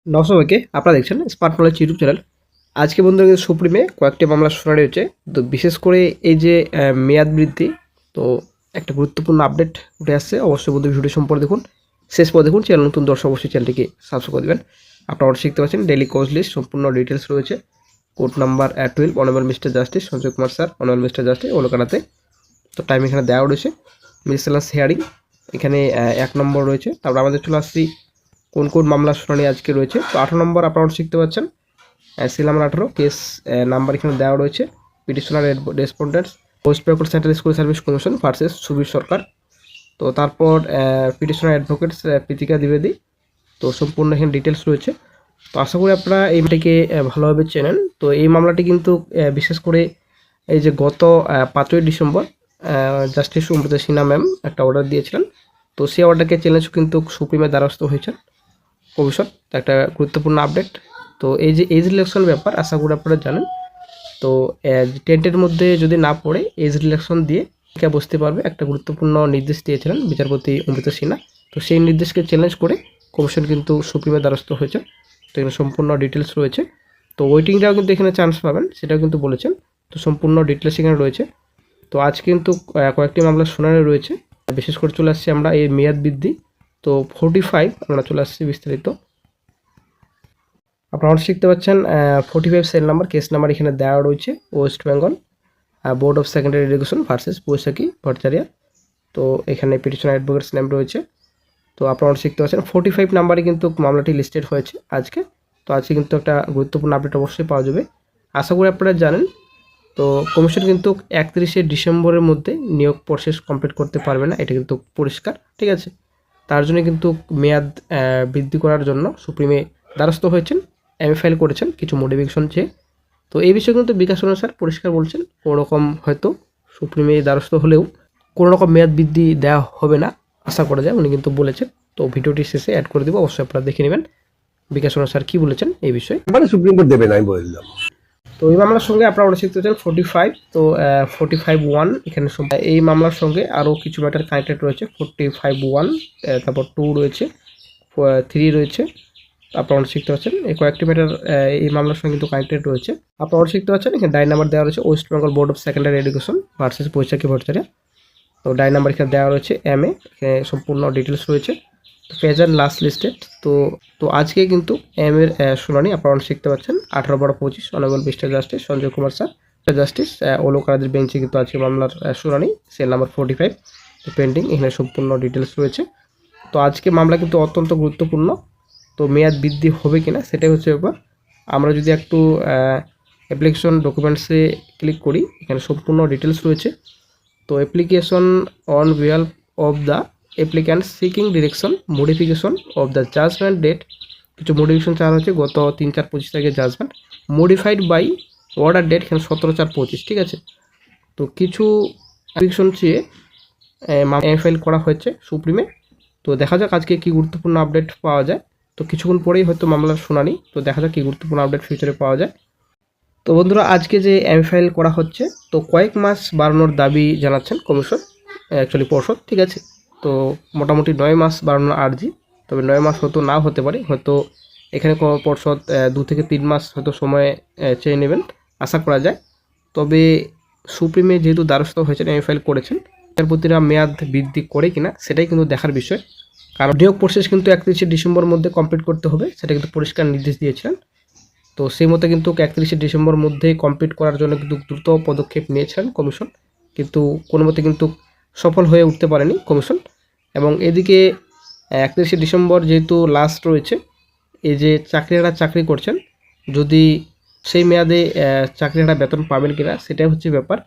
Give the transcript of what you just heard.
নমস্কার সবাইকে, আপনারা দেখছেন স্মার্ট নলেজ ইউটিউব চ্যানেল। আজকে বন্ধুরা কিন্তু সুপ্রিমে কয়েকটি মামলা শুনানি হয়েছে। তো বিশেষ করে এই যে মেয়াদ বৃদ্ধি, তো একটা গুরুত্বপূর্ণ আপডেট উঠে আসছে। অবশ্যই বন্ধু ভিডিও সম্পর্কে দেখুন, শেষ পর দেখুন। চ্যানেল নতুন দর্শক অবশ্যই চ্যানেলটিকে সাবস্ক্রাইব করে দেবেন। আপনারা অবশ্যই শিখতে পাচ্ছেন ডেইলি কোর্স লিস্ট সম্পূর্ণ ডিটেলস রয়েছে। Court number 12 honourable mister justice Sanjay Kumar sir, honourable mister justice ওলকানাতে। তো টাইম এখানে দেওয়া রয়েছে। মিসেলাস হেয়ারিং এখানে 1 নম্বর রয়েছে। তারপর আমাদের চলে আসছি কোন কোন মামলার শুনানি আজকে রয়েছে। তো 18 নম্বর আপনারা শিখতে পাচ্ছেন সি নাম্বার 18 কেস নাম্বার এখানে দেওয়া রয়েছে। Petitioner respondents West Bengal central school service commission versus Subir Sarkar. তো তারপর পিটিশনার অ্যাডভোকেটস প্রীতিকা দ্বিবেদী। তো সম্পূর্ণ এখানে ডিটেলস রয়েছে। তো আশা করি আপনারা এইটাকে ভালোভাবে চেনেন। তো এই মামলাটি কিন্তু বিশেষ করে এই যে গত 5ই December justice Amrita Sinha ma'am একটা অর্ডার দিয়েছিলেন। তো সেই অর্ডারকে চ্যালেঞ্জ কিন্তু সুপ্রিমের দ্বারস্থ হয়েছেন কমিশন। একটা গুরুত্বপূর্ণ আপডেট। তো এই যে এজ রিলেকশন ব্যাপার আশা করি আপনারা জানেন। তো টেন্টের মধ্যে যদি না পড়ে এজ রিলেকশন দিয়ে কে বুঝতে পারবে, একটা গুরুত্বপূর্ণ নির্দেশ দিয়েছিলেন বিচারপতি অমৃতা সিনহা। তো সেই নির্দেশকে চ্যালেঞ্জ করে কমিশন কিন্তু সুপ্রিমের দ্বারস্থ হয়েছে। তো এখানে সম্পূর্ণ ডিটেলস রয়েছে। তো ওয়েটিংটাও কিন্তু এখানে চান্স পাবেন, সেটাও কিন্তু বলেছেন। তো সম্পূর্ণ ডিটেলস এখানে রয়েছে। তো আজ কিন্তু কয়েকটি মামলার শুনানি রয়েছে। বিশেষ করে চলে আসছি আমরা এই মেয়াদ বৃদ্ধি। তো 45 আমরা চলে আসছি বিস্তারিত। আপনারা শিখতে পাচ্ছেন 45 সেল নাম্বার কেস নাম্বার এখানে দেওয়া রয়েছে। West Bengal board of secondary education versus Baishakhi Bhattacharya. তো এখানে পিটিশনার অ্যাডভোকেটস নেম রয়েছে। তো আপনারা শিখতে পাচ্ছেন 45 নাম্বারে কিন্তু মামলাটি লিস্টেড হয়েছে আজকে। তো আজকে কিন্তু একটা গুরুত্বপূর্ণ আপডেট অবশ্যই পাওয়া যাবে, আশা করি আপনারা জানেন। তো কমিশন কিন্তু 31শে ডিসেম্বরের মধ্যে নিয়োগ প্রসেস কমপ্লিট করতে পারবে না, এটা কিন্তু পরিষ্কার, ঠিক আছে। তার জন্য কিন্তু মেয়াদ বৃদ্ধি করার জন্য সুপ্রিমে দ্বারস্থ হয়েছেন, ফাইল করেছেন কিছু মডিফিকেশন চেয়ে। তো এই বিষয়ে কিন্তু বিকাশ রঞ্জন স্যার পরিষ্কার বলছেন, কোনো রকম হয়তো সুপ্রিমে দ্বারস্থ হলেও কোনো রকম মেয়াদ বৃদ্ধি দেওয়া হবে না আশা করা যায়, উনি কিন্তু বলেছেন। তো ভিডিওটি শেষে অ্যাড করে দেবো, অবশ্যই আপনারা দেখে নেবেন বিকাশ রঞ্জন স্যার কী বলেছেন এই বিষয়ে। মানে সুপ্রিম কোর্ট দেবে না, আমি বললাম। তো এই মামলার সঙ্গে আপনারা ওটা শিখতে চান 45। তো 45(1) এখানে এই মামলার সঙ্গে আরও কিছু ম্যাটার কানেক্টেড রয়েছে। 45(1) তারপর 2 রয়েছে, 3 রয়েছে। আপনারা শিখতে পাচ্ছেন এই কয়েকটি ম্যাটার এই মামলার সঙ্গে কিন্তু কানেক্টেড রয়েছে। আপনারা শিখতে পাচ্ছেন এখানে ডাই নাম্বার দেওয়া রয়েছে West Bengal board of secondary education versus Baishakhi Bhattacharya. তো ডাই নাম্বার এখানে দেওয়া রয়েছে MA, এখানে সম্পূর্ণ ডিটেলস রয়েছে। তো প্রেজেন্ট লাস্ট লিস্টেড। তো আজকে কিন্তু এম এর শুনানি আপনারা শিখতে পাচ্ছেন 18/25 honourable mister justice Sanjay Kumar sir justice ওলোকারাদের বেঞ্চে কিন্তু আজকে মামলার শুনানি সেল নাম্বার 45 তো পেন্ডিং, এখানে সম্পূর্ণ ডিটেলস রয়েছে। তো আজকে মামলা কিন্তু অত্যন্ত গুরুত্বপূর্ণ। তো মেয়াদ বৃদ্ধি হবে কিনা সেটাই হচ্ছে ব্যাপার। আমরা যদি একটু অ্যাপ্লিকেশন ডকুমেন্টসে ক্লিক করি, এখানে সম্পূর্ণ ডিটেলস রয়েছে। তো application on behalf of the applicant seeking direction modification of the judgement date, কিছু মডিফিকেশন চাওয়া হচ্ছে গত 3-4-25 তারিখের judgement modified by order date এখানে 17/4-25, ঠিক আছে। তো কিছু অ্যাপ্লিকেশন চেয়ে ফাইল করা হয়েছে সুপ্রিমে। তো দেখা যাক আজকে কি গুরুত্বপূর্ণ আপডেট পাওয়া যায়। তো কিছুক্ষণ পরেই হয়তো মামলার শুনানি, তো দেখা যাক কি গুরুত্বপূর্ণ আপডেট ফিউচারে পাওয়া যায়। তো বন্ধুরা আজকে যে ফাইল করা হচ্ছে, তো কয়েক মাস বাড়ানোর দাবি জানাচ্ছেন কমিশন, অ্যাকচুয়ালি পর্ষদ, ঠিক আছে। তো মোটামুটি 9 মাস বাড়ানোর আর্জি, তবে 9 মাস হয়তো নাও হতে পারে, হয়তো এখানে পর্ষদ 2 থেকে 3 মাস হয়তো সময় চেয়ে নেবেন আশা করা যায়। তবে সুপ্রিমে যেহেতু দ্বারস্থ হয়েছেন ফাইল করেছেন, বিচারপতিরা মেয়াদ বৃদ্ধি করে কিনা সেটাই কিন্তু দেখার বিষয়। কারণ নিয়োগ প্রসেস কিন্তু 31শে ডিসেম্বর মধ্যে কমপ্লিট করতে হবে, সেটা কিন্তু পরিষ্কার নির্দেশ দিয়েছিলেন। তো সেই মতো কিন্তু 31শে ডিসেম্বর মধ্যেই কমপ্লিট করার জন্য কিন্তু দ্রুত পদক্ষেপ নিয়েছেন কমিশন, কিন্তু কোনো মতে কিন্তু সফল হয়ে উঠতে পারেনি কমিশন। এবং এদিকে 31শে ডিসেম্বর যেহেতু লাস্ট রয়েছে, এই যে চাকরিহারা চাকরি করছেন, যদি সেই মেয়াদে চাকরিহারা বেতন পাবেন কিনা সেটাই হচ্ছে ব্যাপার।